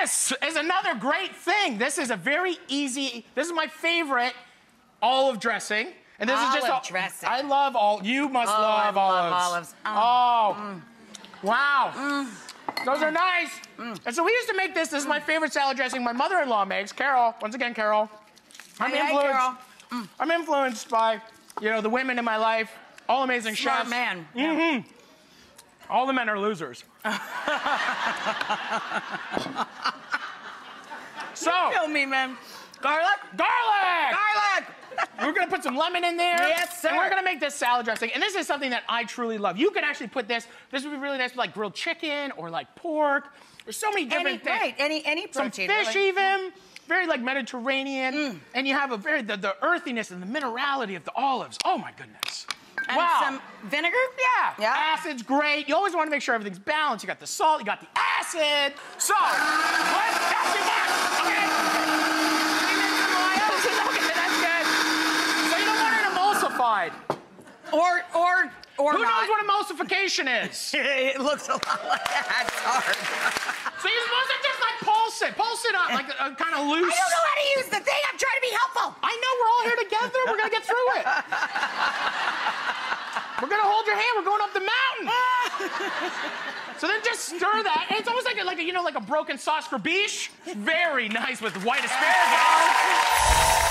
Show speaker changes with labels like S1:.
S1: this is another great thing. This is a very easy, this is my favorite olive dressing. And this is just
S2: dressing.
S1: I love olives. You must love olives. Wow. Those are nice. And so we used to make this. This is my favorite salad dressing my mother-in-law makes. Carol, once again, Carol. I'm influenced by, you know, the women in my life, all amazing chefs.
S2: Smart man.
S1: Mm-hmm. All the men are losers. So.
S2: You feel me, man. Garlic?
S1: Garlic!
S2: Garlic!
S1: We're gonna put some lemon in there.
S2: Yes, sir.
S1: And we're gonna make this salad dressing. And this is something that I truly love. You can actually put this would be really nice with like grilled chicken or like pork. There's so many different things.
S2: Right, any protein.
S1: Some fish
S2: really.
S1: even. Very like Mediterranean. And you have a very, the earthiness and the minerality of the olives. Oh my goodness.
S2: And
S1: wow.
S2: some vinegar?
S1: Yeah. Acid's great. You always want to make sure everything's balanced. You got the salt, you got the acid. So, let's that's too much. Okay. Okay, that's good. So you don't want it emulsified.
S2: Or
S1: Who
S2: not.
S1: knows what emulsification is?
S2: It looks a lot like that. It's hard.
S1: So you're supposed to just like pulse it up, like kind of loose.
S2: I don't know how to use the thing. I'm trying to be helpful.
S1: I know, we're all here together. We're gonna get through it. We're gonna hold your hand. We're going up the mountain. So then just stir that. And it's almost like a broken sauce for biche. Very nice with white asparagus.